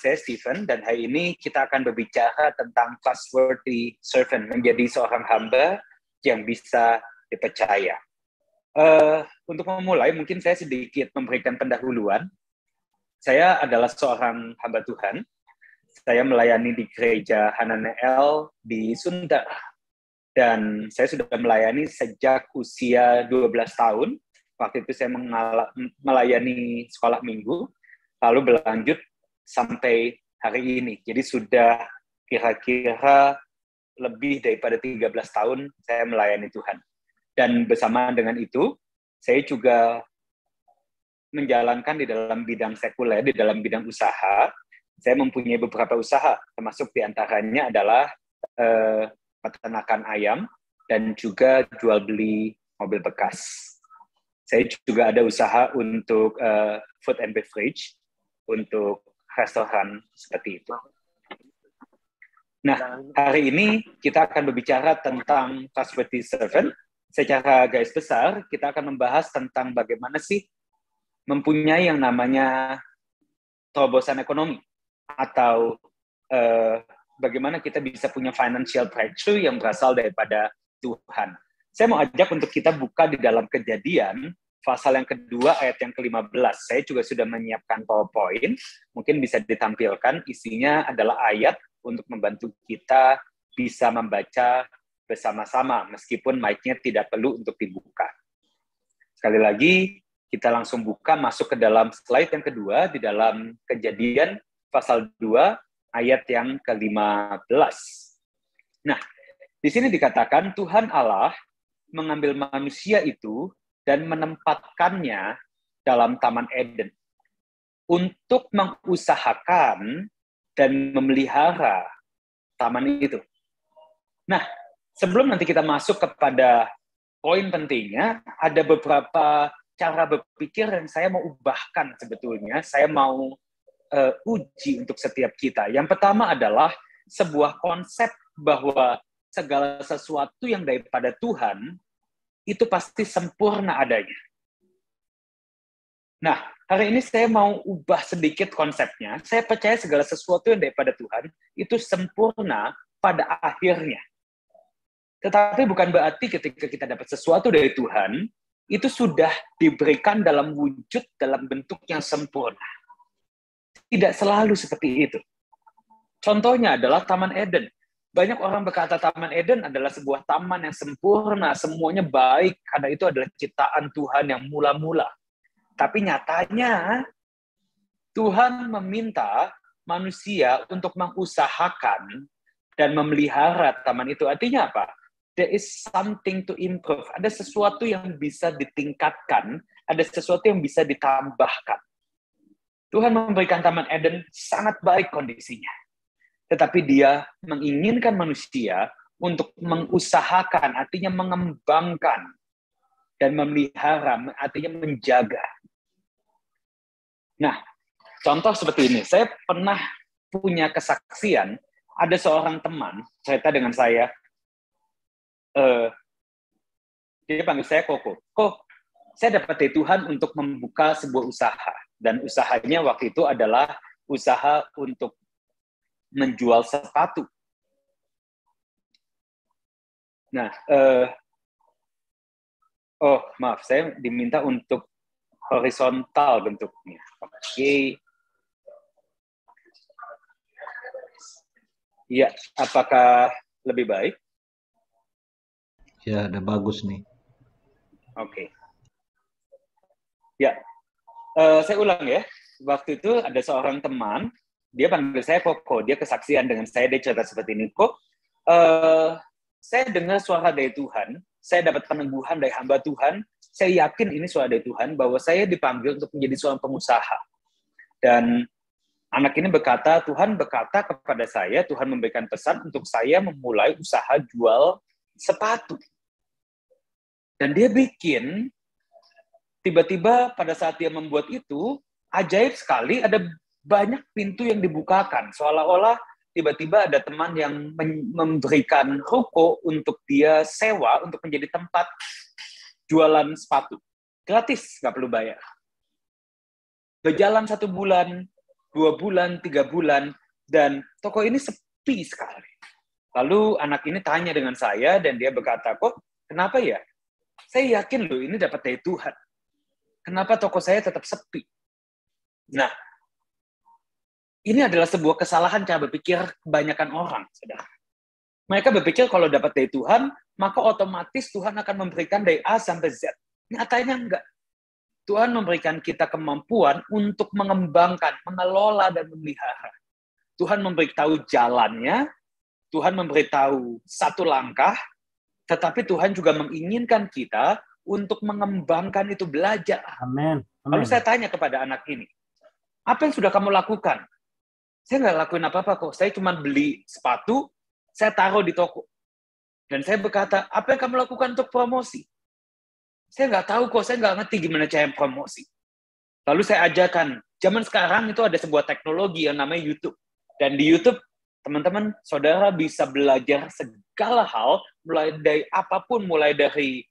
saya Stephen, dan hari ini kita akan berbicara tentang trustworthy servant, menjadi seorang hamba yang bisa dipercaya. Untuk memulai, mungkin saya sedikit memberikan pendahuluan. Saya adalah seorang hamba Tuhan. Saya melayani di gereja Hananel di Sunda. Dan saya sudah melayani sejak usia 12 tahun. Waktu itu saya melayani sekolah minggu, lalu berlanjut sampai hari ini. Jadi sudah kira-kira lebih daripada 13 tahun saya melayani Tuhan. Dan bersamaan dengan itu, saya juga menjalankan di dalam bidang sekuler, di dalam bidang usaha. Saya mempunyai beberapa usaha, termasuk diantaranya adalah peternakan ayam dan juga jual beli mobil bekas. Saya juga ada usaha untuk food and beverage, untuk restoran seperti itu. Nah, hari ini kita akan berbicara tentang trustworthy servant. Secara garis besar, kita akan membahas tentang bagaimana sih mempunyai yang namanya terobosan ekonomi, atau bagaimana kita bisa punya financial breakthrough yang berasal daripada Tuhan. Saya mau ajak untuk kita buka di dalam Kejadian, pasal yang kedua, ayat yang ke-15. Saya juga sudah menyiapkan PowerPoint, mungkin bisa ditampilkan. Isinya adalah ayat untuk membantu kita bisa membaca bersama-sama, meskipun mic-nya tidak perlu untuk dibuka. Sekali lagi, kita langsung buka, masuk ke dalam slide yang kedua, di dalam Kejadian, pasal 2, ayat yang ke-15. Nah, di sini dikatakan Tuhan Allah mengambil manusia itu dan menempatkannya dalam Taman Eden untuk mengusahakan dan memelihara taman itu. Nah, sebelum nanti kita masuk kepada poin pentingnya, ada beberapa cara berpikir yang saya mau ubahkan sebetulnya. Saya mau uji untuk setiap kita. Yang pertama adalah sebuah konsep bahwa segala sesuatu yang daripada Tuhan itu pasti sempurna adanya. Nah, hari ini saya mau ubah sedikit konsepnya. Saya percaya segala sesuatu yang daripada Tuhan itu sempurna pada akhirnya. Tetapi bukan berarti ketika kita dapat sesuatu dari Tuhan, itu sudah diberikan dalam wujud, dalam bentuk yang sempurna. Tidak selalu seperti itu. Contohnya adalah Taman Eden. Banyak orang berkata Taman Eden adalah sebuah taman yang sempurna, semuanya baik, karena itu adalah ciptaan Tuhan yang mula-mula. Tapi nyatanya, Tuhan meminta manusia untuk mengusahakan dan memelihara taman itu. Artinya apa? There is something to improve. Ada sesuatu yang bisa ditingkatkan, ada sesuatu yang bisa ditambahkan. Tuhan memberikan Taman Eden sangat baik kondisinya. Tetapi dia menginginkan manusia untuk mengusahakan, artinya mengembangkan, dan memelihara, artinya menjaga. Nah, contoh seperti ini. Saya pernah punya kesaksian, ada seorang teman cerita dengan saya, dia panggil saya Koko. Saya dapat dari Tuhan untuk membuka sebuah usaha. Dan usahanya waktu itu adalah usaha untuk menjual sepatu. Nah, maaf, saya diminta untuk horizontal bentuknya. Oke. Ya, apakah lebih baik? Ya, udah bagus nih. Oke. Ya, saya ulang ya. Waktu itu ada seorang teman, dia panggil saya Koko, dia kesaksian dengan saya, dia cerita seperti ini. Kok, saya dengar suara dari Tuhan, saya dapat peneguhan dari hamba Tuhan, saya yakin ini suara dari Tuhan, bahwa saya dipanggil untuk menjadi seorang pengusaha. Dan anak ini berkata, Tuhan berkata kepada saya, Tuhan memberikan pesan untuk saya memulai usaha jual sepatu. Dan dia bikin, tiba-tiba pada saat dia membuat itu, ajaib sekali, ada banyak pintu yang dibukakan. Seolah-olah tiba-tiba ada teman yang memberikan ruko untuk dia sewa, untuk menjadi tempat jualan sepatu. Gratis, nggak perlu bayar. Berjalan 1 bulan, 2 bulan, 3 bulan, dan toko ini sepi sekali. Lalu anak ini tanya dengan saya, dan dia berkata, kok kenapa ya? Saya yakin loh ini dapat dari Tuhan. Kenapa toko saya tetap sepi? Nah, ini adalah sebuah kesalahan cara berpikir kebanyakan orang, saudara. Mereka berpikir kalau dapat dari Tuhan, maka otomatis Tuhan akan memberikan dari A sampai Z. Nyatanya enggak. Tuhan memberikan kita kemampuan untuk mengembangkan, mengelola, dan memelihara. Tuhan memberitahu jalannya, Tuhan memberitahu satu langkah, tetapi Tuhan juga menginginkan kita untuk mengembangkan itu, belajar. Amin. Lalu saya tanya kepada anak ini, apa yang sudah kamu lakukan? Saya nggak lakuin apa-apa kok, saya cuma beli sepatu, saya taruh di toko. Dan saya berkata, apa yang kamu lakukan untuk promosi? Saya nggak tahu kok, saya nggak ngerti gimana cara promosi. Lalu saya ajarkan, zaman sekarang itu ada sebuah teknologi yang namanya YouTube. Dan di YouTube, teman-teman, saudara bisa belajar segala hal, mulai dari apapun, mulai dari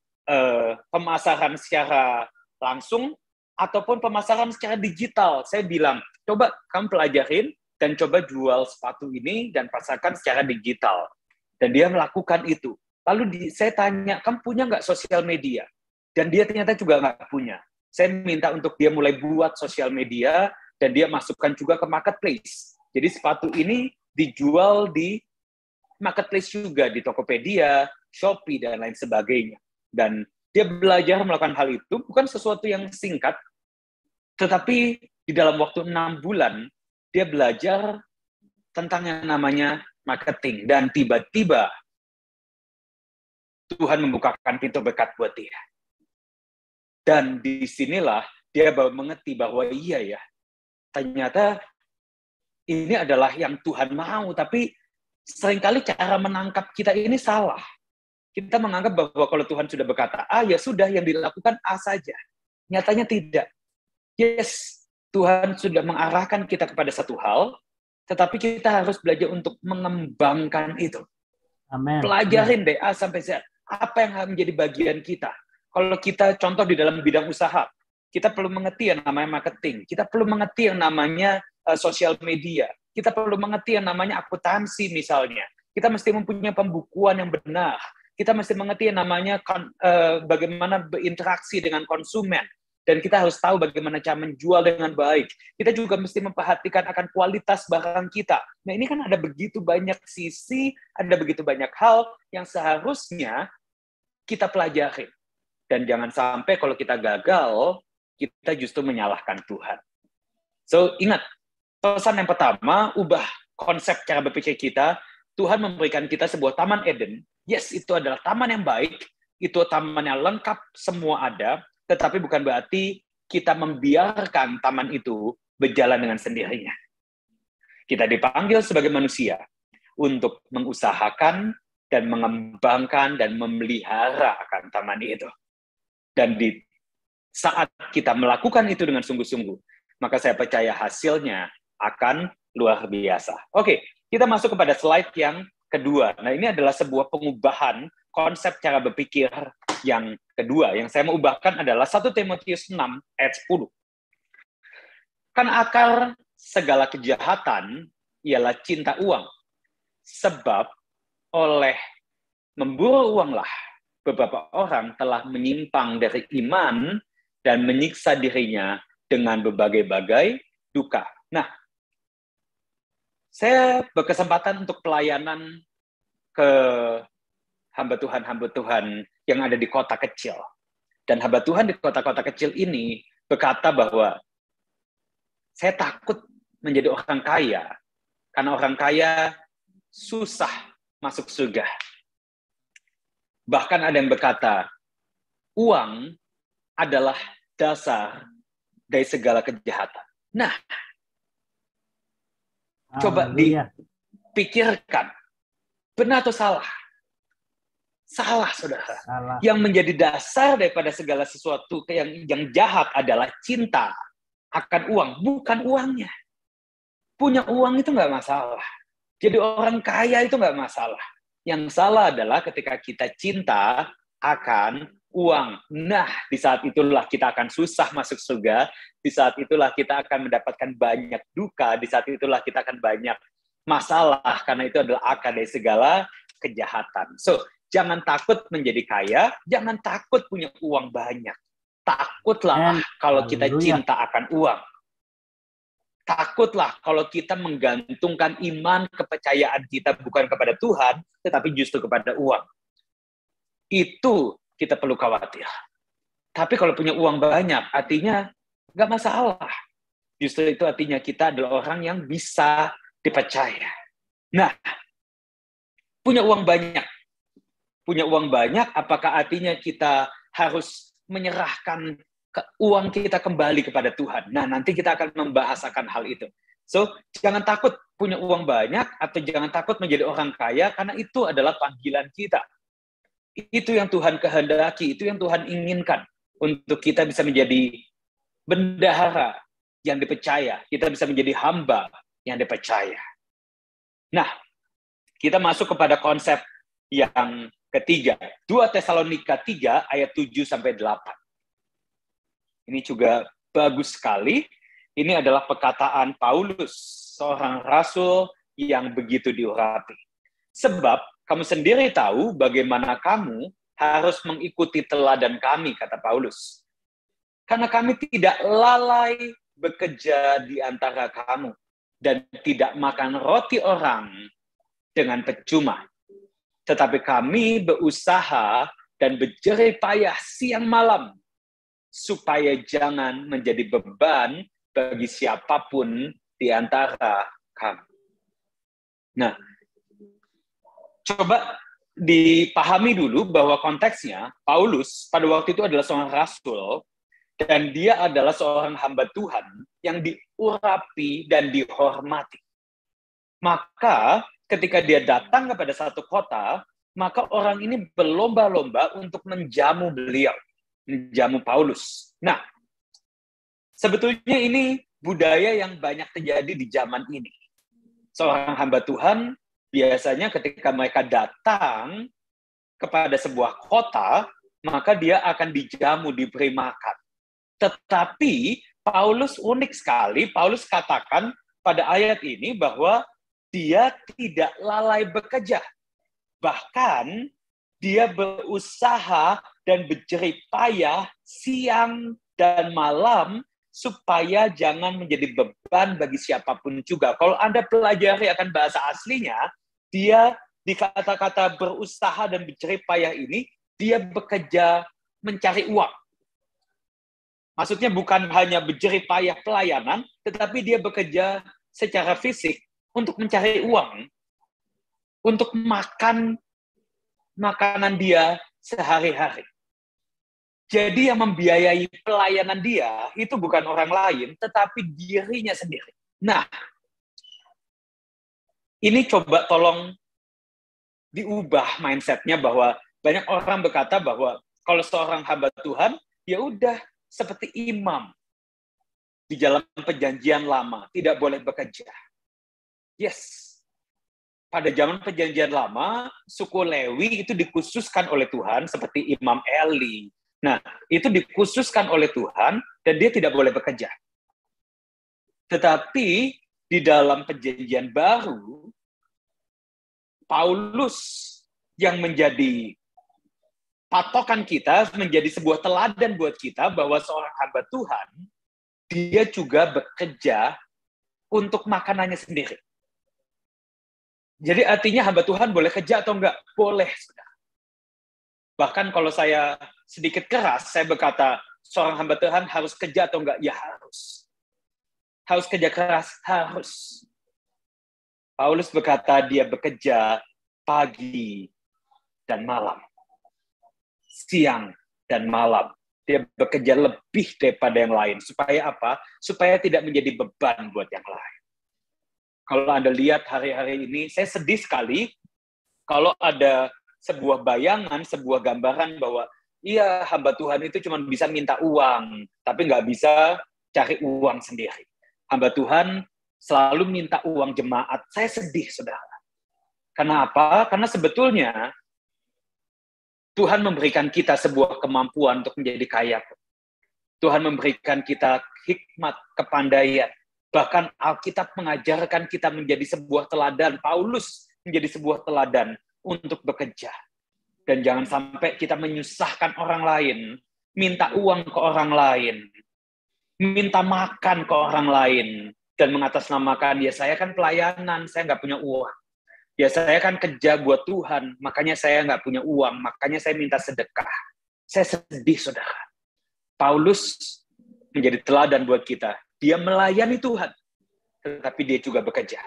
pemasaran secara langsung, ataupun pemasaran secara digital. Saya bilang, coba kamu pelajarin, dan coba jual sepatu ini, dan pasarkan secara digital. Dan dia melakukan itu. Lalu saya tanya, kamu punya nggak sosial media? Dan dia ternyata juga nggak punya. Saya minta untuk dia mulai buat sosial media, dan dia masukkan juga ke marketplace. Jadi sepatu ini dijual di marketplace juga, di Tokopedia, Shopee, dan lain sebagainya. Dan dia belajar melakukan hal itu, bukan sesuatu yang singkat, tetapi di dalam waktu 6 bulan, dia belajar tentang yang namanya marketing. Dan tiba-tiba, Tuhan membukakan pintu berkat buat dia. Dan disinilah dia baru mengerti bahwa iya ya, ternyata ini adalah yang Tuhan mau, tapi seringkali cara menangkap kita ini salah. Kita menganggap bahwa kalau Tuhan sudah berkata A, ya sudah, yang dilakukan A saja. Nyatanya tidak. Yes, Tuhan sudah mengarahkan kita kepada satu hal, tetapi kita harus belajar untuk mengembangkan itu. Amen. Pelajarin deh A sampai Z. Apa yang menjadi bagian kita? Kalau kita contoh di dalam bidang usaha, kita perlu mengerti yang namanya marketing. Kita perlu mengerti yang namanya sosial media. Kita perlu mengerti yang namanya akuntansi misalnya. Kita mesti mempunyai pembukuan yang benar. Kita mesti mengerti yang namanya bagaimana berinteraksi dengan konsumen. Dan kita harus tahu bagaimana cara menjual dengan baik. Kita juga mesti memperhatikan akan kualitas barang kita. Nah, ini kan ada begitu banyak sisi, ada begitu banyak hal yang seharusnya kita pelajari. Dan jangan sampai kalau kita gagal, kita justru menyalahkan Tuhan. So, ingat, pesan yang pertama, ubah konsep cara berpikir kita. Tuhan memberikan kita sebuah taman Eden. Yes, itu adalah taman yang baik. Itu taman yang lengkap, semua ada. Tetapi bukan berarti kita membiarkan taman itu berjalan dengan sendirinya. Kita dipanggil sebagai manusia untuk mengusahakan dan mengembangkan dan memelihara akan taman itu. Dan di saat kita melakukan itu dengan sungguh-sungguh, maka saya percaya hasilnya akan luar biasa. Oke, kita masuk kepada slide yang kedua. Nah, ini adalah sebuah pengubahan konsep cara berpikir yang kedua. Yang saya mau ubahkan adalah 1 Timotius 6 ayat 10. Kan akar segala kejahatan ialah cinta uang. Sebab oleh memburu uanglah beberapa orang telah menyimpang dari iman dan menyiksa dirinya dengan berbagai-bagai duka. Nah, saya berkesempatan untuk pelayanan ke hamba Tuhan yang ada di kota kecil. Dan hamba Tuhan di kota-kota kecil ini berkata bahwa saya takut menjadi orang kaya, karena orang kaya susah masuk surga. Bahkan ada yang berkata, uang adalah dasar dari segala kejahatan. Nah, coba dipikirkan, benar atau salah? Salah, saudara. Salah. Yang menjadi dasar daripada segala sesuatu yang jahat adalah cinta akan uang, bukan uangnya. Punya uang itu nggak masalah. Jadi orang kaya itu nggak masalah. Yang salah adalah ketika kita cinta akan uang. Nah, di saat itulah kita akan susah masuk surga, di saat itulah kita akan mendapatkan banyak duka, di saat itulah kita akan banyak masalah, karena itu adalah akar dari segala kejahatan. So, jangan takut menjadi kaya, jangan takut punya uang banyak. Takutlah kalau kita cinta akan uang. Takutlah kalau kita menggantungkan iman, kepercayaan kita bukan kepada Tuhan, tetapi justru kepada uang. Itu kita perlu khawatir. Tapi kalau punya uang banyak, artinya nggak masalah. Justru itu artinya kita adalah orang yang bisa dipercaya. Nah, punya uang banyak. Punya uang banyak, apakah artinya kita harus menyerahkan uang kita kembali kepada Tuhan? Nah, nanti kita akan membahas akan hal itu. So, jangan takut punya uang banyak, atau jangan takut menjadi orang kaya, karena itu adalah panggilan kita. Itu yang Tuhan kehendaki, itu yang Tuhan inginkan, untuk kita bisa menjadi bendahara yang dipercaya, kita bisa menjadi hamba yang dipercaya. Nah, kita masuk kepada konsep yang ketiga, 2 Tesalonika 3 ayat 7-8. Ini juga bagus sekali. Ini adalah perkataan Paulus, seorang rasul yang begitu diurapi. Sebab kamu sendiri tahu bagaimana kamu harus mengikuti teladan kami, kata Paulus. Karena kami tidak lalai bekerja di antara kamu dan tidak makan roti orang dengan percuma. Tetapi kami berusaha dan berjerih payah siang malam supaya jangan menjadi beban bagi siapapun di antara kami. Nah, coba dipahami dulu bahwa konteksnya Paulus pada waktu itu adalah seorang rasul dan dia adalah seorang hamba Tuhan yang diurapi dan dihormati. Maka ketika dia datang kepada satu kota, maka orang ini berlomba-lomba untuk menjamu beliau, menjamu Paulus. Nah, sebetulnya ini budaya yang banyak terjadi di zaman ini. Seorang hamba Tuhan biasanya ketika mereka datang kepada sebuah kota, maka dia akan dijamu, diberi makan. Tetapi Paulus unik sekali, Paulus katakan pada ayat ini bahwa dia tidak lalai bekerja. Bahkan dia berusaha dan berjerih payah siang dan malam supaya jangan menjadi beban bagi siapapun juga. Kalau Anda pelajari akan bahasa aslinya, dia di kata-kata berusaha dan berjerih payah ini, dia bekerja mencari uang. Maksudnya bukan hanya berjerih payah pelayanan, tetapi dia bekerja secara fisik untuk mencari uang, untuk makan makanan dia sehari-hari. Jadi yang membiayai pelayanan dia itu bukan orang lain, tetapi dirinya sendiri. Nah, ini coba tolong diubah mindset-nya bahwa banyak orang berkata bahwa kalau seorang hamba Tuhan, ya udah seperti imam di dalam perjanjian lama, tidak boleh bekerja. Yes. Pada zaman perjanjian lama, suku Lewi itu dikhususkan oleh Tuhan seperti Imam Eli. Nah, itu dikhususkan oleh Tuhan dan dia tidak boleh bekerja. Tetapi di dalam perjanjian baru, Paulus yang menjadi patokan kita, menjadi sebuah teladan buat kita bahwa seorang hamba Tuhan, dia juga bekerja untuk makanannya sendiri. Jadi artinya hamba Tuhan boleh kerja atau enggak? Boleh, saudara. Bahkan kalau saya sedikit keras, saya berkata, seorang hamba Tuhan harus kerja atau enggak? Ya harus. Harus kerja keras? Harus. Paulus berkata dia bekerja pagi dan malam. Siang dan malam. Dia bekerja lebih daripada yang lain. Supaya apa? Supaya tidak menjadi beban buat yang lain. Kalau Anda lihat hari-hari ini, saya sedih sekali kalau ada sebuah bayangan, sebuah gambaran bahwa iya, hamba Tuhan itu cuma bisa minta uang, tapi nggak bisa cari uang sendiri. Hamba Tuhan selalu minta uang jemaat. Saya sedih, saudara. Kenapa? Karena sebetulnya Tuhan memberikan kita sebuah kemampuan untuk menjadi kaya. Tuhan memberikan kita hikmat, kepandaian. Bahkan Alkitab mengajarkan kita menjadi sebuah teladan. Paulus menjadi sebuah teladan untuk bekerja. Dan jangan sampai kita menyusahkan orang lain, minta uang ke orang lain, minta makan ke orang lain, dan mengatasnamakan, ya saya kan pelayanan, saya nggak punya uang. Ya saya kan kerja buat Tuhan, makanya saya nggak punya uang, makanya saya minta sedekah. Saya sedih, saudara. Paulus menjadi teladan buat kita. Dia melayani Tuhan, tetapi dia juga bekerja.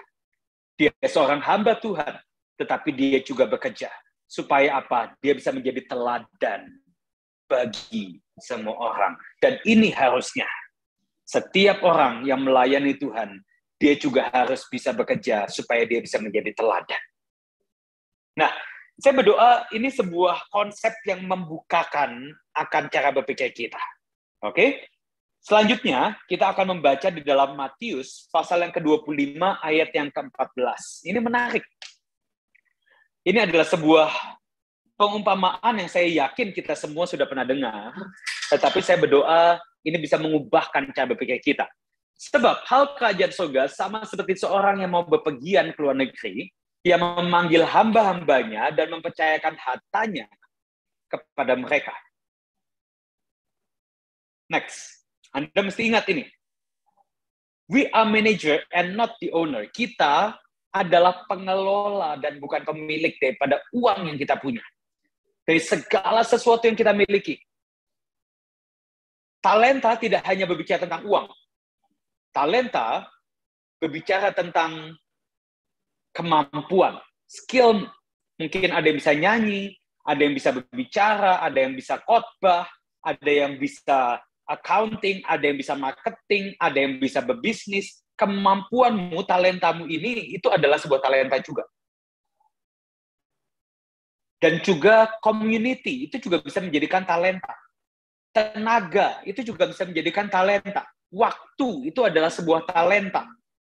Dia seorang hamba Tuhan, tetapi dia juga bekerja. Supaya apa? Dia bisa menjadi teladan bagi semua orang. Dan ini harusnya setiap orang yang melayani Tuhan, dia juga harus bisa bekerja supaya dia bisa menjadi teladan. Nah, saya berdoa ini sebuah konsep yang membukakan akan cara berpikir kita. Oke? Selanjutnya, kita akan membaca di dalam Matius, pasal yang ke-25, ayat yang ke-14. Ini menarik. Ini adalah sebuah pengumpamaan yang saya yakin kita semua sudah pernah dengar, tetapi saya berdoa ini bisa mengubahkan cara berpikir kita. Sebab hal kerajaan surga sama seperti seorang yang mau bepergian ke luar negeri, yang memanggil hamba-hambanya dan mempercayakan hartanya kepada mereka. Next, Anda mesti ingat ini. We are manager and not the owner. Kita adalah pengelola dan bukan pemilik daripada uang yang kita punya. Dari segala sesuatu yang kita miliki. Talenta tidak hanya berbicara tentang uang. Talenta berbicara tentang kemampuan, skill. Mungkin ada yang bisa nyanyi, ada yang bisa berbicara, ada yang bisa khotbah, ada yang bisa accounting, ada yang bisa marketing, ada yang bisa berbisnis. Kemampuanmu, talentamu ini, itu adalah sebuah talenta juga. Dan juga community, itu juga bisa menjadikan talenta. Tenaga, itu juga bisa menjadikan talenta. Waktu, itu adalah sebuah talenta.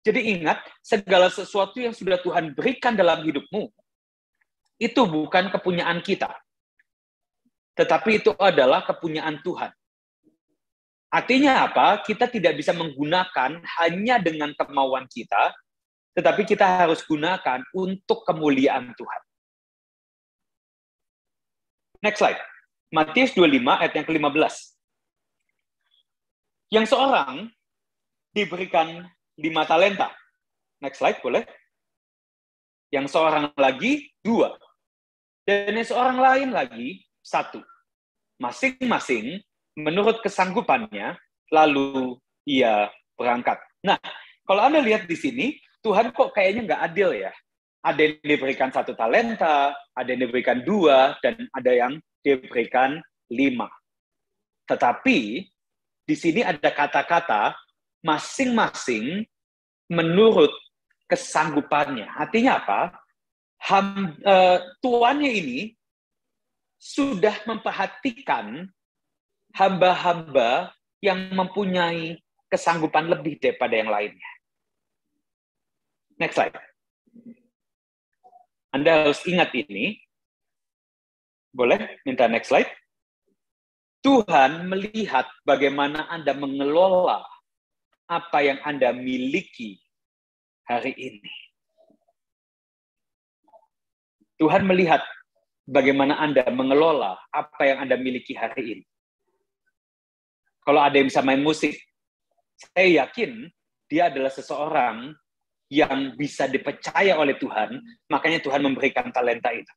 Jadi ingat, segala sesuatu yang sudah Tuhan berikan dalam hidupmu, itu bukan kepunyaan kita. Tetapi itu adalah kepunyaan Tuhan. Artinya apa? Kita tidak bisa menggunakan hanya dengan kemauan kita, tetapi kita harus gunakan untuk kemuliaan Tuhan. Next slide. Matius 25 ayat yang ke-15. Yang seorang diberikan 5 talenta. Next slide, boleh? Yang seorang lagi 2. Dan yang seorang lain lagi 1. Masing-masing menurut kesanggupannya, lalu ia berangkat. Nah, kalau Anda lihat di sini, Tuhan kok kayaknya nggak adil ya. Ada yang diberikan 1 talenta, ada yang diberikan 2, dan ada yang diberikan 5. Tetapi, di sini ada kata-kata masing-masing menurut kesanggupannya. Artinya apa? Tuannya ini sudah memperhatikan hamba-hamba yang mempunyai kesanggupan lebih daripada yang lainnya. Next slide. Anda harus ingat ini. Boleh minta next slide? Tuhan melihat bagaimana Anda mengelola apa yang Anda miliki hari ini. Tuhan melihat bagaimana Anda mengelola apa yang Anda miliki hari ini. Kalau ada yang bisa main musik, saya yakin dia adalah seseorang yang bisa dipercaya oleh Tuhan, makanya Tuhan memberikan talenta itu.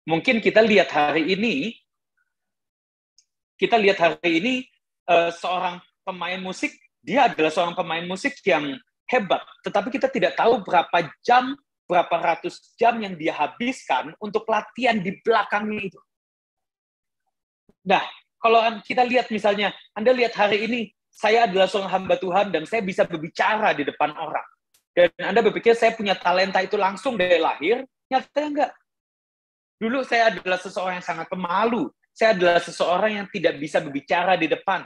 Mungkin kita lihat hari ini seorang pemain musik, dia adalah seorang pemain musik yang hebat, tetapi kita tidak tahu berapa ratus jam yang dia habiskan untuk latihan di belakangnya itu. Nah, kalau kita lihat misalnya, Anda lihat hari ini, saya adalah seorang hamba Tuhan dan saya bisa berbicara di depan orang. Dan Anda berpikir saya punya talenta itu langsung dari lahir, nyatanya enggak. Dulu saya adalah seseorang yang sangat pemalu. Saya adalah seseorang yang tidak bisa berbicara di depan.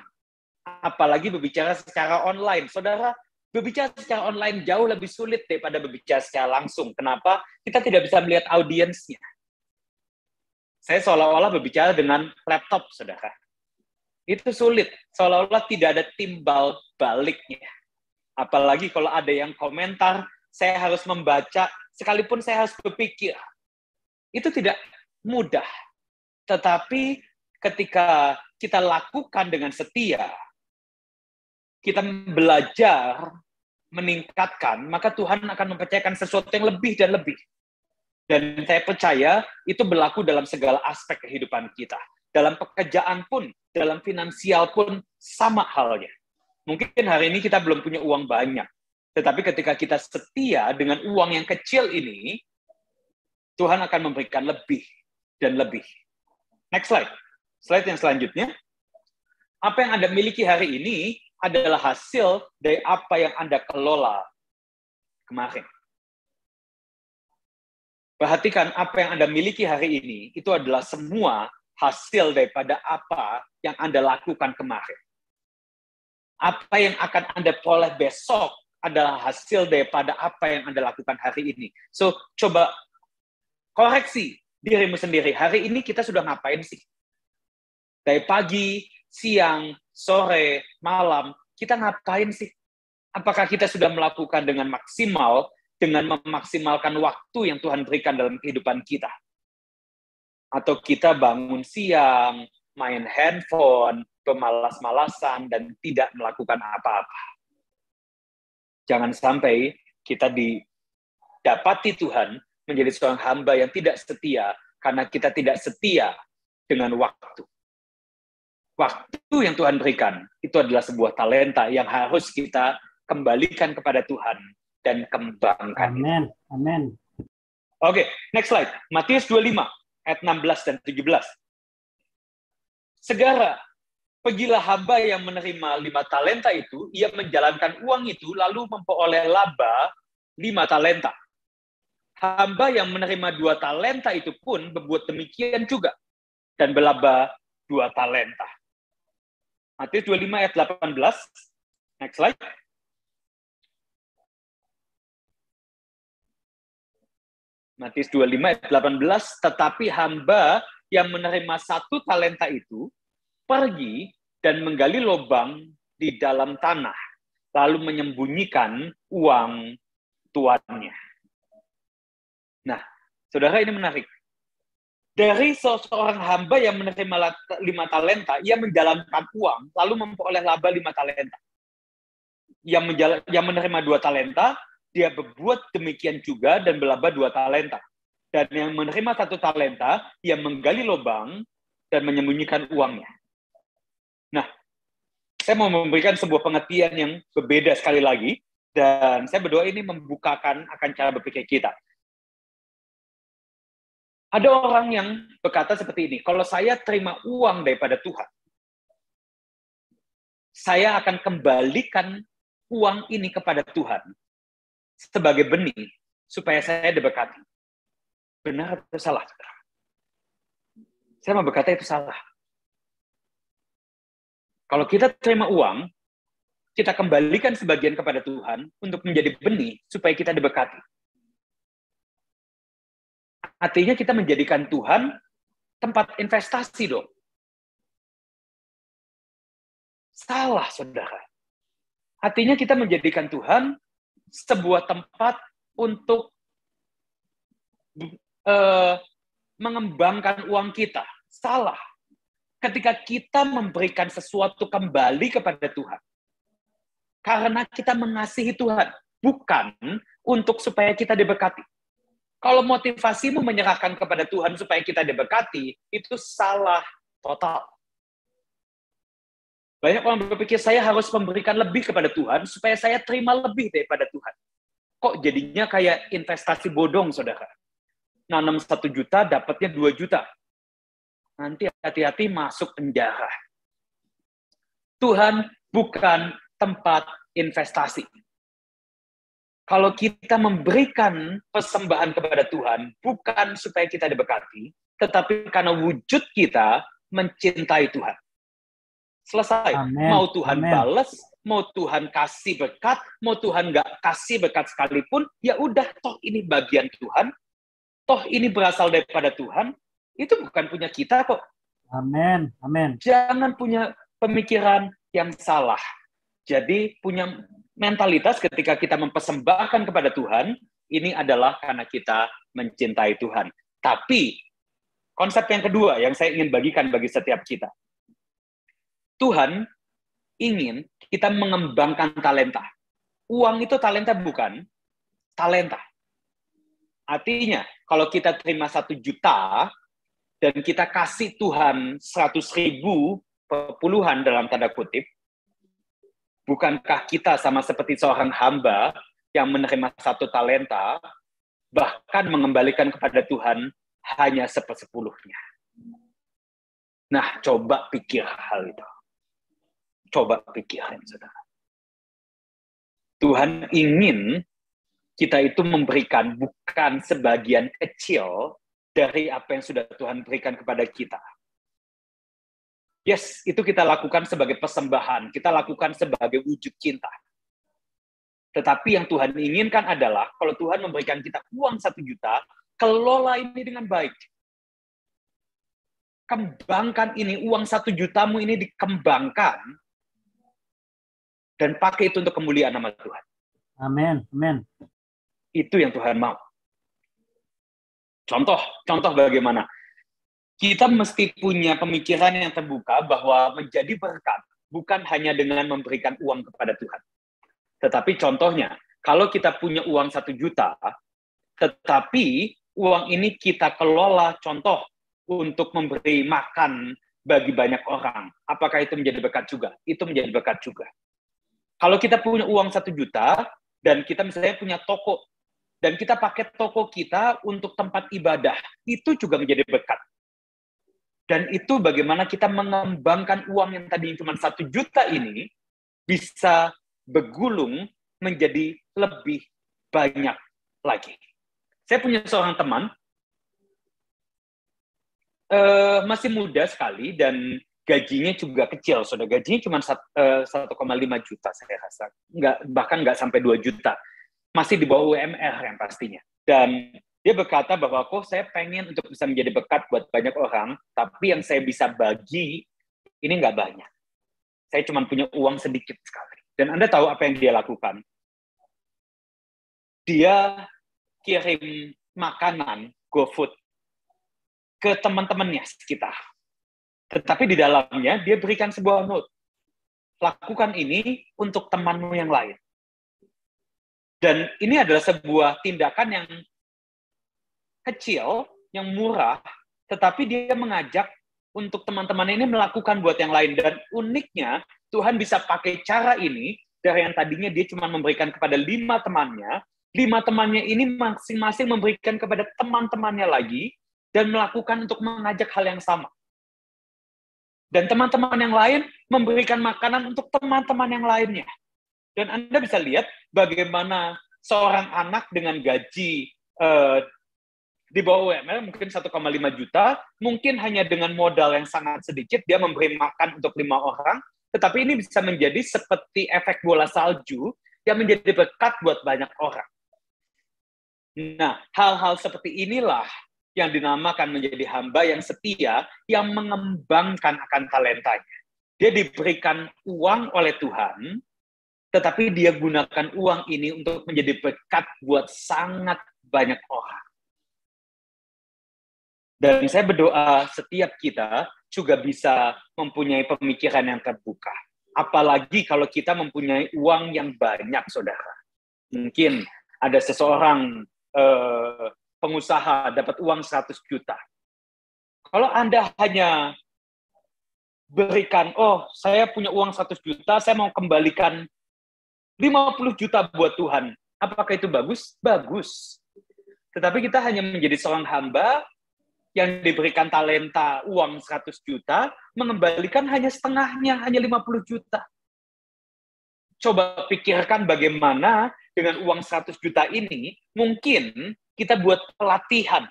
Apalagi berbicara secara online. Saudara, berbicara secara online jauh lebih sulit daripada berbicara secara langsung. Kenapa? Kita tidak bisa melihat audiensnya. Saya seolah-olah berbicara dengan laptop, saudara. Itu sulit, seolah-olah tidak ada timbal baliknya. Apalagi kalau ada yang komentar, saya harus membaca, sekalipun saya harus berpikir. Itu tidak mudah. Tetapi ketika kita lakukan dengan setia, kita belajar meningkatkan, maka Tuhan akan mempercayakan sesuatu yang lebih dan lebih. Dan saya percaya itu berlaku dalam segala aspek kehidupan kita. Dalam pekerjaan pun, dalam finansial pun, sama halnya. Mungkin hari ini kita belum punya uang banyak. Tetapi ketika kita setia dengan uang yang kecil ini, Tuhan akan memberikan lebih dan lebih. Next slide. Slide yang selanjutnya. Apa yang Anda miliki hari ini adalah hasil dari apa yang Anda kelola kemarin. Perhatikan apa yang Anda miliki hari ini, itu adalah semua hasil daripada apa yang Anda lakukan kemarin. Apa yang akan Anda peroleh besok adalah hasil daripada apa yang Anda lakukan hari ini. So, coba koreksi dirimu sendiri. Hari ini kita sudah ngapain sih? Dari pagi, siang, sore, malam, kita ngapain sih? Apakah kita sudah melakukan dengan maksimal, dengan memaksimalkan waktu yang Tuhan berikan dalam kehidupan kita? Atau kita bangun siang, main handphone, pemalas-malasan, dan tidak melakukan apa-apa. Jangan sampai kita didapati Tuhan menjadi seorang hamba yang tidak setia, karena kita tidak setia dengan waktu. Waktu yang Tuhan berikan, itu adalah sebuah talenta yang harus kita kembalikan kepada Tuhan dan kembangkan. Amin. Amin. Oke, next slide. Matius 25, ayat 16 dan 17. Segera, pergilah hamba yang menerima 5 talenta itu, ia menjalankan uang itu, lalu memperoleh laba 5 talenta. Hamba yang menerima 2 talenta itu pun berbuat demikian juga, dan berlaba 2 talenta. Matius 25 ayat 18. Next slide. Matius 25 ayat 18, tetapi hamba yang menerima 1 talenta itu pergi dan menggali lubang di dalam tanah, lalu menyembunyikan uang tuannya. Nah, saudara, ini menarik. Dari seorang hamba yang menerima 5 talenta, ia menjalankan uang, lalu memperoleh laba 5 talenta. Yang menerima 2 talenta, dia berbuat demikian juga dan berlaba 2 talenta. Dan yang menerima 1 talenta, ia menggali lubang dan menyembunyikan uangnya. Nah, saya mau memberikan sebuah pengertian yang berbeda sekali lagi, dan saya berdoa ini membukakan akan cara berpikir kita. Ada orang yang berkata seperti ini, kalau saya terima uang daripada Tuhan, saya akan kembalikan uang ini kepada Tuhan sebagai benih, supaya saya diberkati. Benar atau salah? Saya mau berkata itu salah. Kalau kita terima uang, kita kembalikan sebagian kepada Tuhan untuk menjadi benih, supaya kita diberkati. Artinya kita menjadikan Tuhan tempat investasi dong. Salah, saudara. Artinya kita menjadikan Tuhan sebuah tempat untuk mengembangkan uang kita. Salah. Ketika kita memberikan sesuatu kembali kepada Tuhan. Karena kita mengasihi Tuhan. Bukan untuk supaya kita diberkati. Kalau motivasimu menyerahkan kepada Tuhan supaya kita diberkati, itu salah total. Banyak orang berpikir, saya harus memberikan lebih kepada Tuhan, supaya saya terima lebih daripada Tuhan. Kok jadinya kayak investasi bodong, saudara? Nanam 1 juta, dapatnya 2 juta. Nanti hati-hati masuk penjara. Tuhan bukan tempat investasi. Kalau kita memberikan persembahan kepada Tuhan, bukan supaya kita diberkati, tetapi karena wujud kita mencintai Tuhan. Selesai. Amen. Mau Tuhan Amen. balas, mau Tuhan kasih berkat, mau Tuhan nggak kasih berkat sekalipun, ya udah, toh ini bagian Tuhan, toh ini berasal daripada Tuhan, Itu bukan punya kita kok. Amin. Amin. Jangan punya pemikiran yang salah. Jadi punya mentalitas ketika kita mempersembahkan kepada Tuhan, ini adalah karena kita mencintai Tuhan. Tapi konsep yang kedua yang saya ingin bagikan bagi setiap kita. Tuhan ingin kita mengembangkan talenta. Uang itu talenta bukan? Talenta. Artinya, kalau kita terima 1 juta, dan kita kasih Tuhan 100.000 puluhan dalam tanda kutip, bukankah kita sama seperti seorang hamba yang menerima 1 talenta, bahkan mengembalikan kepada Tuhan hanya 1/10-nya? Nah, coba pikir hal itu. Coba pikirin, saudara. Tuhan ingin kita itu memberikan bukan sebagian kecil dari apa yang sudah Tuhan berikan kepada kita. Yes, itu kita lakukan sebagai persembahan, kita lakukan sebagai wujud cinta. Tetapi yang Tuhan inginkan adalah, kalau Tuhan memberikan kita uang 1 juta, kelola ini dengan baik. Kembangkan ini, uang 1 jutamu ini dikembangkan, dan pakai itu untuk kemuliaan nama Tuhan. Amin. Amin. Itu yang Tuhan mau. Contoh bagaimana? Kita mesti punya pemikiran yang terbuka bahwa menjadi berkat bukan hanya dengan memberikan uang kepada Tuhan. Tetapi contohnya, kalau kita punya uang 1 juta, tetapi uang ini kita kelola contoh untuk memberi makan bagi banyak orang. Apakah itu menjadi berkat juga? Itu menjadi berkat juga. Kalau kita punya uang 1 juta, dan kita misalnya punya toko, dan kita pakai toko kita untuk tempat ibadah, itu juga menjadi berkat. Dan itu bagaimana kita mengembangkan uang yang tadi cuma 1 juta ini, bisa bergulung menjadi lebih banyak lagi. Saya punya seorang teman, masih muda sekali, dan gajinya juga kecil. Gajinya cuma 1,5 juta, saya rasa. Bahkan nggak sampai 2 juta. Masih di bawah UMR yang pastinya. Dan dia berkata bahwa, kok saya pengen untuk bisa menjadi berkat buat banyak orang, tapi yang saya bisa bagi, ini nggak banyak. Saya cuma punya uang sedikit sekali. Dan Anda tahu apa yang dia lakukan? Dia kirim makanan, GoFood, ke teman-temannya sekitar. Tetapi di dalamnya, dia berikan sebuah note. Lakukan ini untuk temanmu yang lain. Dan ini adalah sebuah tindakan yang kecil, yang murah, tetapi dia mengajak untuk teman-teman ini melakukan buat yang lain. Dan uniknya, Tuhan bisa pakai cara ini, dari yang tadinya dia cuma memberikan kepada 5 temannya ini masing-masing memberikan kepada teman-temannya lagi, dan melakukan untuk mengajak hal yang sama. Dan teman-teman yang lain memberikan makanan untuk teman-teman yang lainnya. Dan Anda bisa lihat bagaimana seorang anak dengan gaji di bawah UMR mungkin 1,5 juta, mungkin hanya dengan modal yang sangat sedikit, dia memberi makan untuk 5 orang, tetapi ini bisa menjadi seperti efek bola salju yang menjadi berkat buat banyak orang. Nah, hal-hal seperti inilah yang dinamakan menjadi hamba yang setia, yang mengembangkan akan talentanya. Dia diberikan uang oleh Tuhan, tetapi dia gunakan uang ini untuk menjadi berkat buat sangat banyak orang. Dan saya berdoa setiap kita juga bisa mempunyai pemikiran yang terbuka. Apalagi kalau kita mempunyai uang yang banyak, saudara. Mungkin ada seseorang pengusaha dapat uang 100 juta. Kalau Anda hanya berikan, oh saya punya uang 100 juta, saya mau kembalikan 50 juta buat Tuhan. Apakah itu bagus? Bagus. Tetapi kita hanya menjadi seorang hamba yang diberikan talenta uang 100 juta, mengembalikan hanya setengahnya, hanya 50 juta. Coba pikirkan bagaimana dengan uang 100 juta ini, mungkin kita buat pelatihan,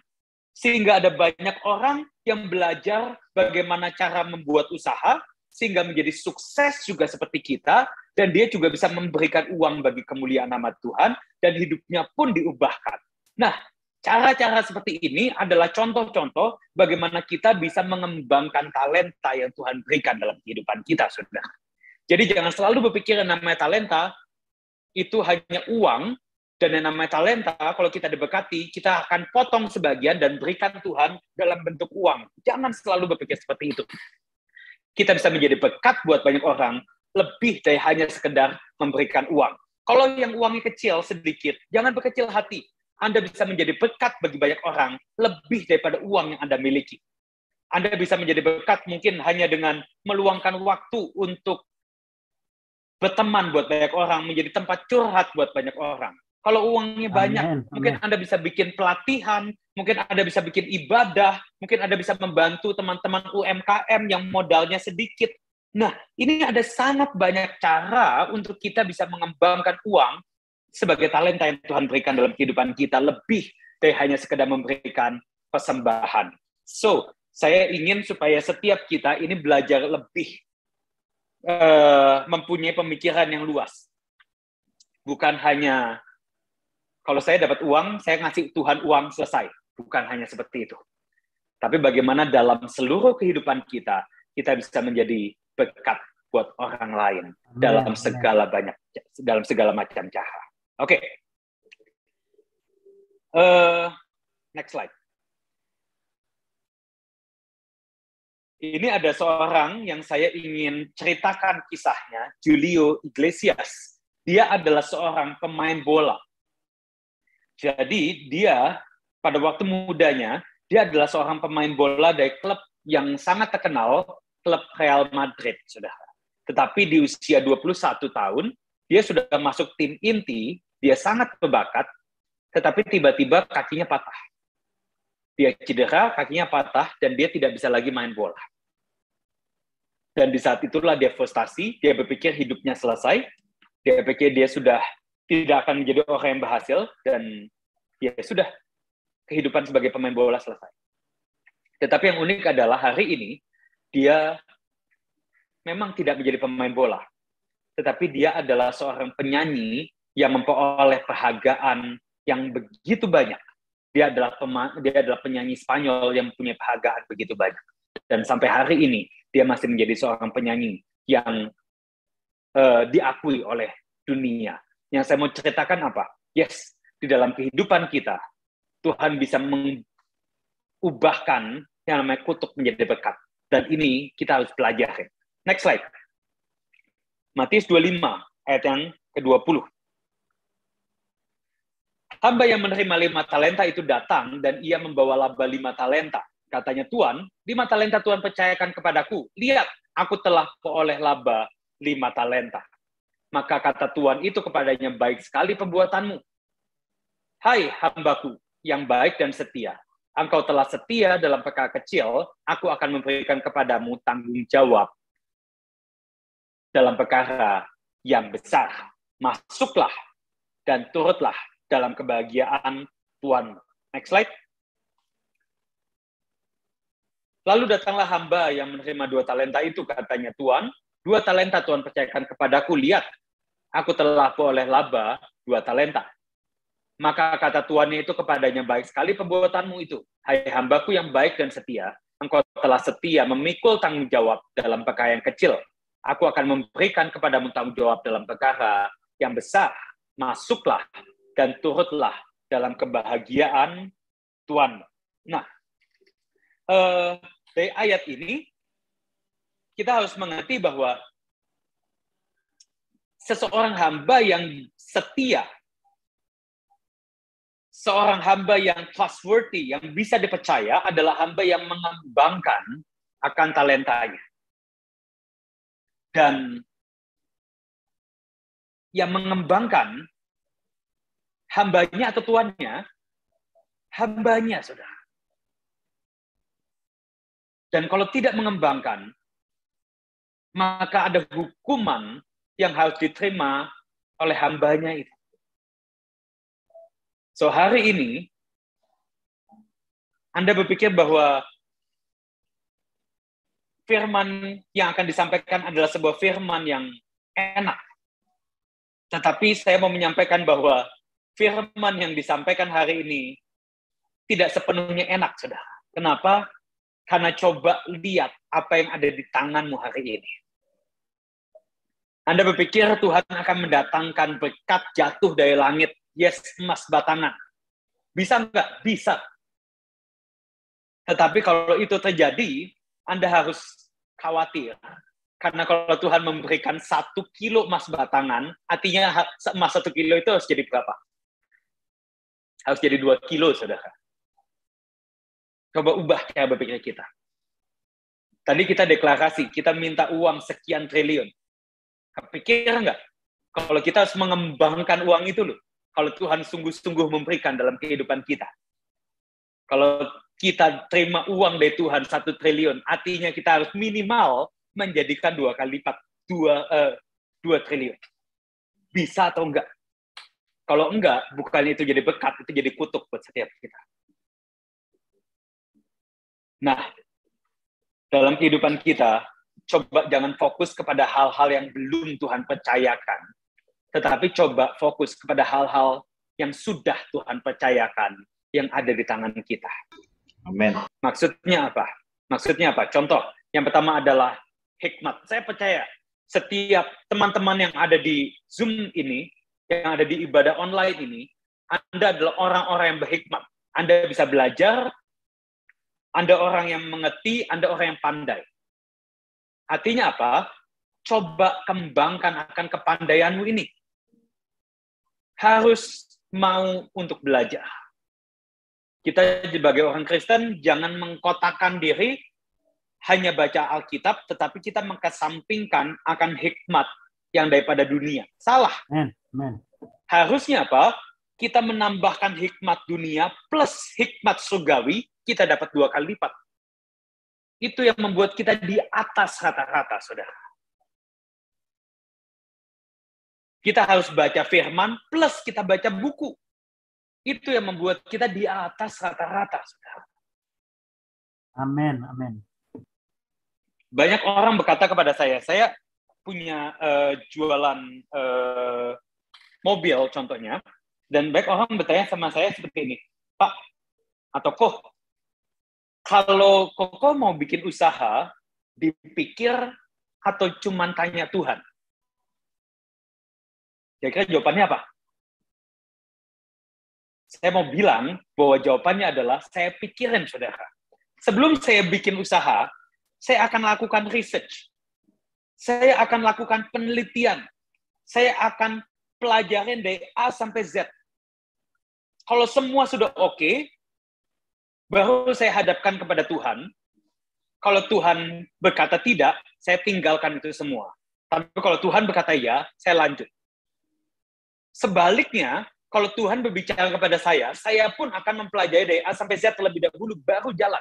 sehingga ada banyak orang yang belajar bagaimana cara membuat usaha, sehingga menjadi sukses juga seperti kita, dan dia juga bisa memberikan uang bagi kemuliaan nama Tuhan, dan hidupnya pun diubahkan. Nah, Cara-cara seperti ini adalah contoh-contoh bagaimana kita bisa mengembangkan talenta yang Tuhan berikan dalam kehidupan kita, saudara. Jadi jangan selalu berpikir yang namanya talenta itu hanya uang, dan yang namanya talenta, kalau kita diberkati, kita akan potong sebagian dan berikan Tuhan dalam bentuk uang. Jangan selalu berpikir seperti itu. Kita bisa menjadi berkat buat banyak orang, lebih dari hanya sekedar memberikan uang. Kalau yang uangnya kecil, sedikit, jangan berkecil hati. Anda bisa menjadi berkat bagi banyak orang, lebih daripada uang yang Anda miliki. Anda bisa menjadi berkat mungkin hanya dengan meluangkan waktu untuk berteman buat banyak orang, menjadi tempat curhat buat banyak orang. Kalau uangnya banyak, mungkin Anda bisa bikin pelatihan, mungkin Anda bisa bikin ibadah, mungkin Anda bisa membantu teman-teman UMKM yang modalnya sedikit. Nah, ini ada sangat banyak cara untuk kita bisa mengembangkan uang sebagai talenta yang Tuhan berikan dalam kehidupan kita, lebih dari hanya sekedar memberikan persembahan. So, saya ingin supaya setiap kita ini belajar lebih mempunyai pemikiran yang luas. Bukan hanya, kalau saya dapat uang, saya ngasih Tuhan uang, selesai. Bukan hanya seperti itu. Tapi bagaimana dalam seluruh kehidupan kita, kita bisa menjadi berkat buat orang lain dalam segala macam cara. Oke. Next slide. Ini ada seorang yang saya ingin ceritakan kisahnya, Julio Iglesias. Dia adalah seorang pemain bola. Jadi dia pada waktu mudanya, dia adalah seorang pemain bola dari klub yang sangat terkenal, klub Real Madrid, saudara. Tetapi di usia 21 tahun, dia sudah masuk tim inti, dia sangat berbakat, tetapi tiba-tiba kakinya patah. Dia cedera, kakinya patah, dan dia tidak bisa lagi main bola. Dan di saat itulah dia frustasi, dia berpikir hidupnya selesai, dia pikir dia sudah tidak akan menjadi orang yang berhasil, dan ya sudah, kehidupan sebagai pemain bola selesai. Tetapi yang unik adalah hari ini, dia memang tidak menjadi pemain bola, tetapi dia adalah seorang penyanyi yang memperoleh penghargaan yang begitu banyak. Dia adalah penyanyi Spanyol yang punya penghargaan begitu banyak. Dan sampai hari ini, dia masih menjadi seorang penyanyi yang diakui oleh dunia. Yang saya mau ceritakan apa? Yes, di dalam kehidupan kita, Tuhan bisa mengubahkan yang namanya kutuk menjadi berkat. Dan ini kita harus pelajari. Next slide. Matius 25, ayat yang ke-20. Hamba yang menerima 5 talenta itu datang, dan ia membawa laba 5 talenta. Katanya, Tuan, 5 talenta Tuhan percayakan kepadaku. Lihat, aku telah peroleh laba 5 talenta. Maka kata Tuhan itu kepadanya, baik sekali perbuatanmu. Hai hambaku yang baik dan setia. Engkau telah setia dalam perkara kecil, aku akan memberikan kepadamu tanggung jawab dalam perkara yang besar. Masuklah dan turutlah dalam kebahagiaan Tuhan. Next slide. Lalu datanglah hamba yang menerima 2 talenta itu, katanya, Tuan, 2 talenta Tuhan percayakan kepadaku, lihat, aku telah peroleh laba 2 talenta. Maka kata tuannya itu kepadanya, baik sekali perbuatanmu itu. Hai hambaku yang baik dan setia, engkau telah setia memikul tanggung jawab dalam perkara yang kecil. Aku akan memberikan kepadamu tanggung jawab dalam perkara yang besar. Masuklah dan turutlah dalam kebahagiaan Tuhan. Nah, dari ayat ini, kita harus mengerti bahwa seseorang hamba yang setia, seorang hamba yang trustworthy, yang bisa dipercaya adalah hamba yang mengembangkan akan talentanya. Dan yang mengembangkan hambanya atau tuannya, hambanya, saudara. Dan kalau tidak mengembangkan, maka ada hukuman yang harus diterima oleh hambanya itu. So, hari ini, Anda berpikir bahwa firman yang akan disampaikan adalah sebuah firman yang enak. Tetapi saya mau menyampaikan bahwa firman yang disampaikan hari ini tidak sepenuhnya enak, saudara. Kenapa? Karena coba lihat apa yang ada di tanganmu hari ini. Anda berpikir Tuhan akan mendatangkan berkat jatuh dari langit. Yes, emas batangan. Bisa nggak? Bisa. Tetapi kalau itu terjadi, Anda harus khawatir. Karena kalau Tuhan memberikan 1 kilo emas batangan, artinya emas 1 kilo itu harus jadi berapa? Harus jadi 2 kilo, saudara. Coba ubah cara berpikir kita. Tadi kita deklarasi, kita minta uang sekian triliun. Kepikir nggak? Kalau kita harus mengembangkan uang itu loh. Kalau Tuhan sungguh-sungguh memberikan dalam kehidupan kita. Kalau kita terima uang dari Tuhan 1 triliun, artinya kita harus minimal menjadikan 2 kali lipat, 2 triliun. Bisa atau enggak? Kalau enggak, bukan itu jadi berkat, itu jadi kutuk buat setiap kita. Nah, dalam kehidupan kita, coba jangan fokus kepada hal-hal yang belum Tuhan percayakan. Tetapi coba fokus kepada hal-hal yang sudah Tuhan percayakan, yang ada di tangan kita. Amin. Maksudnya apa? Contoh, yang pertama adalah hikmat. Saya percaya setiap teman-teman yang ada di Zoom ini, yang ada di ibadah online ini, Anda adalah orang-orang yang berhikmat. Anda bisa belajar, Anda orang yang mengerti, Anda orang yang pandai. Artinya apa? Coba kembangkan akan kepandaianmu ini. Harus mau untuk belajar. Kita sebagai orang Kristen jangan mengkotakkan diri hanya baca Alkitab, tetapi kita mengesampingkan akan hikmat yang daripada dunia. Salah. Amen. Harusnya apa? Kita menambahkan hikmat dunia plus hikmat surgawi, kita dapat 2 kali lipat. Itu yang membuat kita di atas rata-rata, saudara. Kita harus baca firman plus kita baca buku. Itu yang membuat kita di atas rata-rata, saudara. Amin. Banyak orang berkata kepada saya punya jualan mobil contohnya, dan banyak orang bertanya sama saya seperti ini, Pak, atau Koh, kalau Koko mau bikin usaha, dipikir atau cuman tanya Tuhan? Kira-kira jawabannya apa? Saya mau bilang bahwa jawabannya adalah saya pikirin, saudara. Sebelum saya bikin usaha, saya akan lakukan research. Saya akan lakukan penelitian. Saya akan pelajarin dari A sampai Z. Kalau semua sudah oke, baru saya hadapkan kepada Tuhan. Kalau Tuhan berkata tidak, saya tinggalkan itu semua. Tapi kalau Tuhan berkata ya, saya lanjut. Sebaliknya, kalau Tuhan berbicara kepada saya pun akan mempelajari dari A sampai Z terlebih dahulu, baru jalan.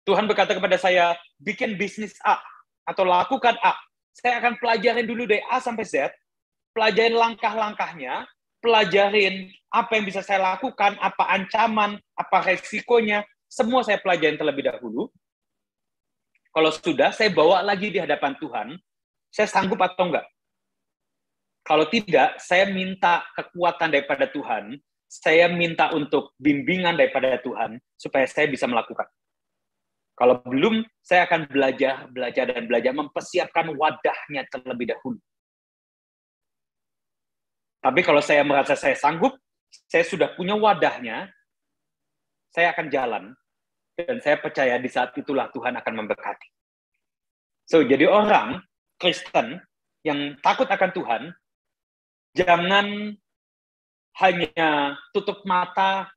Tuhan berkata kepada saya, bikin bisnis A, atau lakukan A. Saya akan pelajarin dulu dari A sampai Z, pelajarin langkah-langkahnya, pelajarin apa yang bisa saya lakukan, apa ancaman, apa resikonya, semua saya pelajarin terlebih dahulu. Kalau sudah, saya bawa lagi di hadapan Tuhan, saya sanggup atau enggak? Kalau tidak, saya minta kekuatan daripada Tuhan, saya minta untuk bimbingan daripada Tuhan, supaya saya bisa melakukan. Kalau belum, saya akan belajar, mempersiapkan wadahnya terlebih dahulu. Tapi kalau saya merasa saya sanggup, saya sudah punya wadahnya, saya akan jalan, dan saya percaya di saat itulah Tuhan akan memberkati. So, jadi orang Kristen yang takut akan Tuhan, jangan hanya tutup mata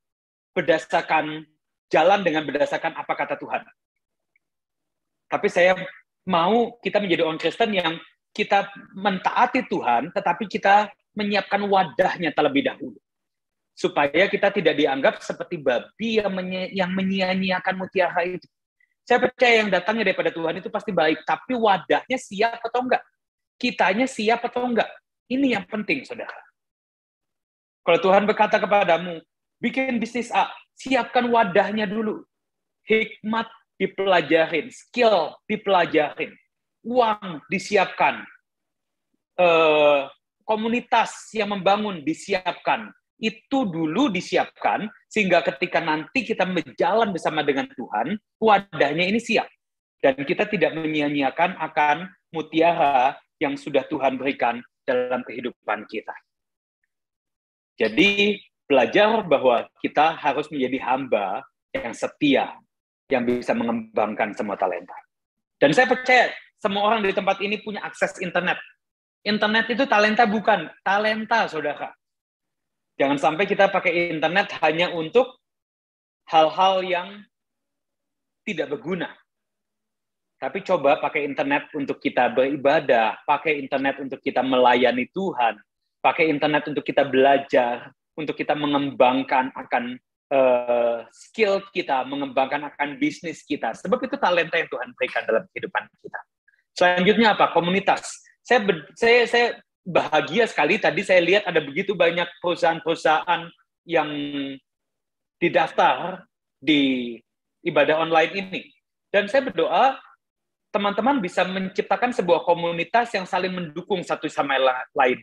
berdasarkan jalan dengan berdasarkan apa kata Tuhan. Tapi saya mau kita menjadi orang Kristen yang kita mentaati Tuhan, tetapi kita menyiapkan wadahnya terlebih dahulu. Supaya kita tidak dianggap seperti babi yang menyia-nyiakan mutiara itu. Saya percaya yang datangnya daripada Tuhan itu pasti baik, tapi wadahnya siap atau enggak? Kitanya siap atau enggak? Ini yang penting, saudara. Kalau Tuhan berkata kepadamu, bikin bisnis A, siapkan wadahnya dulu. Hikmat dipelajarin, skill dipelajarin, uang disiapkan, komunitas yang membangun disiapkan, itu dulu disiapkan, sehingga ketika nanti kita berjalan bersama dengan Tuhan, wadahnya ini siap. Dan kita tidak menyia-nyiakan akan mutiara yang sudah Tuhan berikan dalam kehidupan kita. Jadi, belajar bahwa kita harus menjadi hamba yang setia, yang bisa mengembangkan semua talenta. Dan saya percaya, semua orang di tempat ini punya akses internet. Internet itu talenta bukan, talenta, saudara. Jangan sampai kita pakai internet hanya untuk hal-hal yang tidak berguna. Tapi coba pakai internet untuk kita beribadah, pakai internet untuk kita melayani Tuhan, pakai internet untuk kita belajar, untuk kita mengembangkan akan skill kita, mengembangkan akan bisnis kita. Sebab itu talenta yang Tuhan berikan dalam kehidupan kita. Selanjutnya apa? Komunitas. Saya bahagia sekali tadi saya lihat ada begitu banyak perusahaan-perusahaan yang didaftar di ibadah online ini. Dan saya berdoa teman-teman bisa menciptakan sebuah komunitas yang saling mendukung satu sama lain.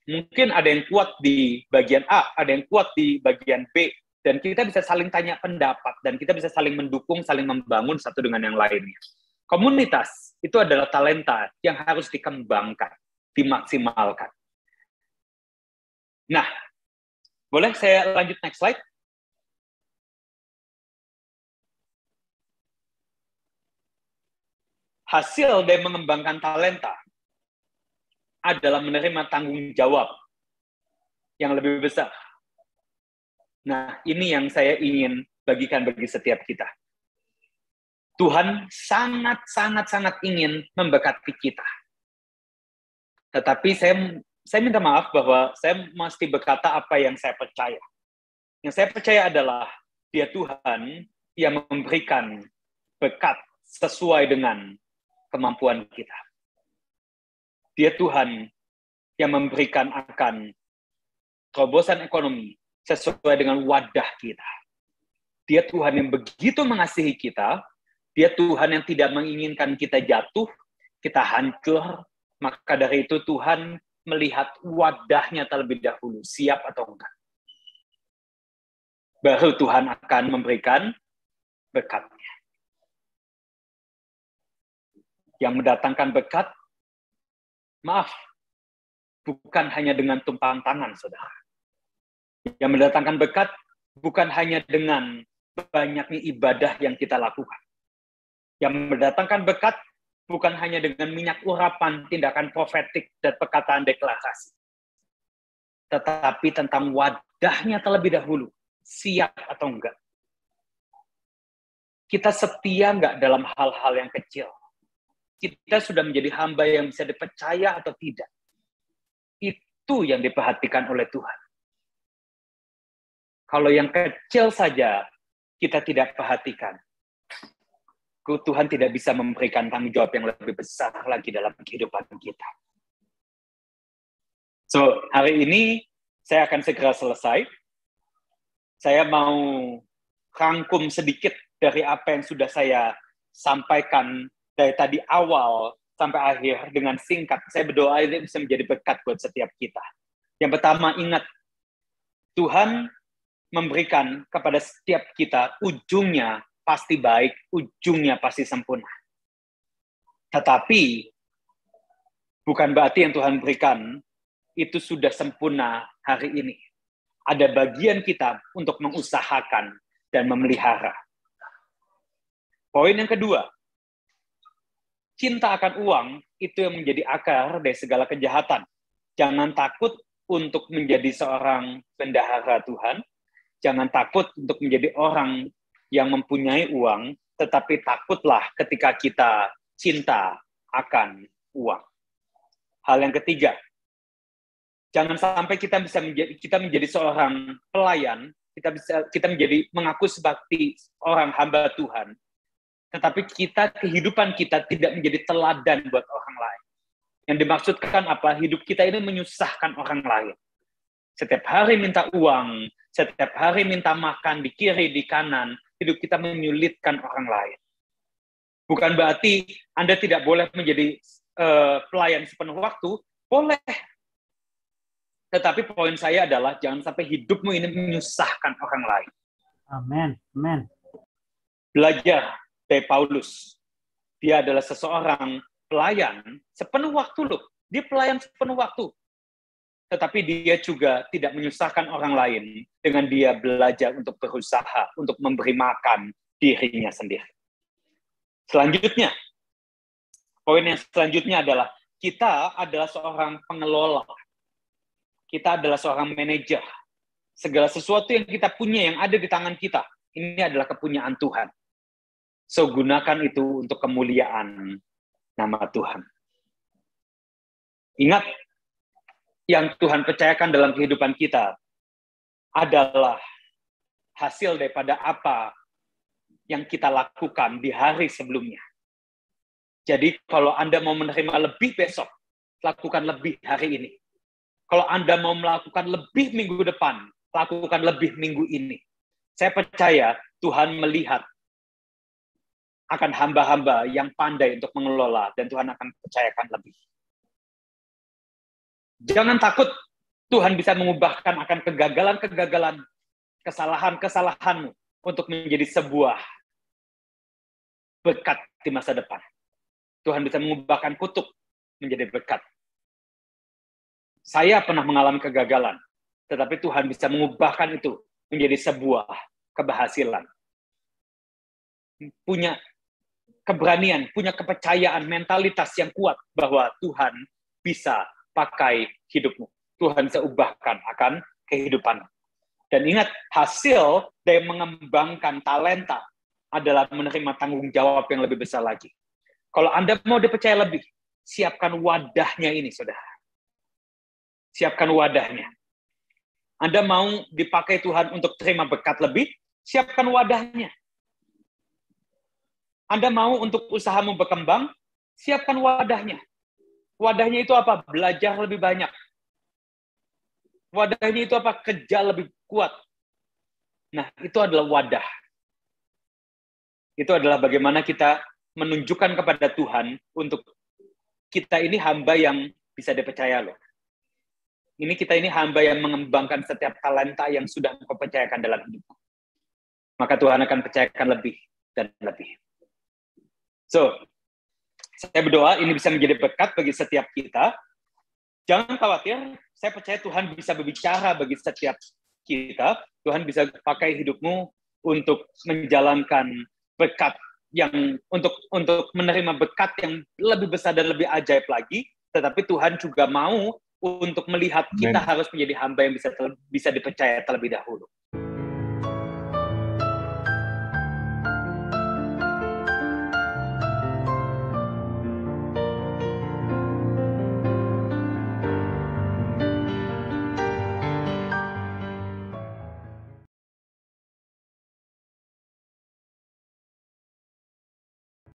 Mungkin ada yang kuat di bagian A, ada yang kuat di bagian B, dan kita bisa saling tanya pendapat, dan kita bisa saling mendukung, saling membangun satu dengan yang lainnya. Komunitas itu adalah talenta yang harus dikembangkan, dimaksimalkan. Nah, boleh saya lanjut next slide? Hasil dari mengembangkan talenta adalah menerima tanggung jawab yang lebih besar. Nah, ini yang saya ingin bagikan bagi setiap kita. Tuhan sangat ingin memberkati kita. Tetapi saya minta maaf bahwa saya mesti berkata apa yang saya percaya. Yang saya percaya adalah Dia Tuhan yang memberikan berkat sesuai dengan kemampuan kita. Dia Tuhan yang memberikan akan terobosan ekonomi sesuai dengan wadah kita. Dia Tuhan yang begitu mengasihi kita. Dia Tuhan yang tidak menginginkan kita jatuh, kita hancur. Maka dari itu Tuhan melihat wadahnya terlebih dahulu, siap atau enggak. Baru Tuhan akan memberikan berkatnya. Yang mendatangkan berkat, maaf, bukan hanya dengan tumpang tangan, saudara. Yang mendatangkan berkat, bukan hanya dengan banyaknya ibadah yang kita lakukan. Yang mendatangkan berkat, bukan hanya dengan minyak urapan, tindakan profetik, dan perkataan deklarasi. Tetapi tentang wadahnya terlebih dahulu, siap atau enggak. Kita setia enggak dalam hal-hal yang kecil. Kita sudah menjadi hamba yang bisa dipercaya atau tidak. Itu yang diperhatikan oleh Tuhan. Kalau yang kecil saja kita tidak perhatikan, Tuhan tidak bisa memberikan tanggung jawab yang lebih besar lagi dalam kehidupan kita. So, hari ini saya akan segera selesai. Saya mau rangkum sedikit dari apa yang sudah saya sampaikan dari tadi awal sampai akhir dengan singkat. Saya berdoa ini bisa menjadi berkat buat setiap kita. Yang pertama, ingat, Tuhan memberikan kepada setiap kita ujungnya pasti baik, ujungnya pasti sempurna. Tetapi bukan berarti yang Tuhan berikan itu sudah sempurna hari ini. Ada bagian kita untuk mengusahakan dan memelihara. Poin yang kedua, cinta akan uang itu yang menjadi akar dari segala kejahatan. Jangan takut untuk menjadi seorang bendahara Tuhan. Jangan takut untuk menjadi orang yang mempunyai uang, tetapi takutlah ketika kita cinta akan uang. Hal yang ketiga, jangan sampai kita menjadi seorang pelayan, kita menjadi mengaku sebagai orang hamba Tuhan, tetapi kehidupan kita tidak menjadi teladan buat orang lain. Yang dimaksudkan apa? Hidup kita ini menyusahkan orang lain. Setiap hari minta uang, setiap hari minta makan di kiri, di kanan, hidup kita menyulitkan orang lain. Bukan berarti Anda tidak boleh menjadi pelayan sepenuh waktu, boleh. Tetapi poin saya adalah jangan sampai hidupmu ini menyusahkan orang lain. Amin. Amin. Belajar dari Paulus. Dia adalah seseorang pelayan sepenuh waktu loh. Dia pelayan sepenuh waktu. Tetapi dia juga tidak menyusahkan orang lain dengan dia belajar untuk berusaha, untuk memberi makan dirinya sendiri. Selanjutnya, poin yang selanjutnya adalah kita adalah seorang pengelola. Kita adalah seorang manajer. Segala sesuatu yang kita punya, yang ada di tangan kita, ini adalah kepunyaan Tuhan. So, gunakan itu untuk kemuliaan nama Tuhan. Ingat, yang Tuhan percayakan dalam kehidupan kita adalah hasil daripada apa yang kita lakukan di hari sebelumnya. Jadi, kalau Anda mau menerima lebih besok, lakukan lebih hari ini. Kalau Anda mau melakukan lebih minggu depan, lakukan lebih minggu ini. Saya percaya Tuhan melihat akan hamba-hamba yang pandai untuk mengelola, dan Tuhan akan percayakan lebih. Jangan takut, Tuhan bisa mengubahkan akan kegagalan-kegagalan, kesalahan-kesalahanmu untuk menjadi sebuah berkat di masa depan. Tuhan bisa mengubahkan kutuk menjadi berkat. Saya pernah mengalami kegagalan, tetapi Tuhan bisa mengubahkan itu menjadi sebuah keberhasilan. Punya keberanian, punya kepercayaan, mentalitas yang kuat bahwa Tuhan bisa pakai hidupmu. Tuhan bisa ubahkan akan kehidupan. Dan ingat, hasil dari mengembangkan talenta adalah menerima tanggung jawab yang lebih besar lagi. Kalau Anda mau dipercaya lebih, siapkan wadahnya ini, saudara. Siapkan wadahnya. Anda mau dipakai Tuhan untuk terima berkat lebih, siapkan wadahnya. Anda mau untuk usahamu berkembang, siapkan wadahnya. Wadahnya itu apa? Belajar lebih banyak. Wadahnya itu apa? Kerja lebih kuat. Nah, itu adalah wadah. Itu adalah bagaimana kita menunjukkan kepada Tuhan untuk kita ini hamba yang bisa dipercaya loh. Kita ini hamba yang mengembangkan setiap talenta yang sudah Engkau percayakan dalam hidupku. Maka Tuhan akan percayakan lebih dan lebih. So, saya berdoa ini bisa menjadi berkat bagi setiap kita. Jangan khawatir, saya percaya Tuhan bisa berbicara bagi setiap kita. Tuhan bisa pakai hidupmu untuk menjalankan berkat yang untuk menerima berkat yang lebih besar dan lebih ajaib lagi. Tetapi Tuhan juga mau untuk melihat kita harus menjadi hamba yang bisa dipercaya terlebih dahulu.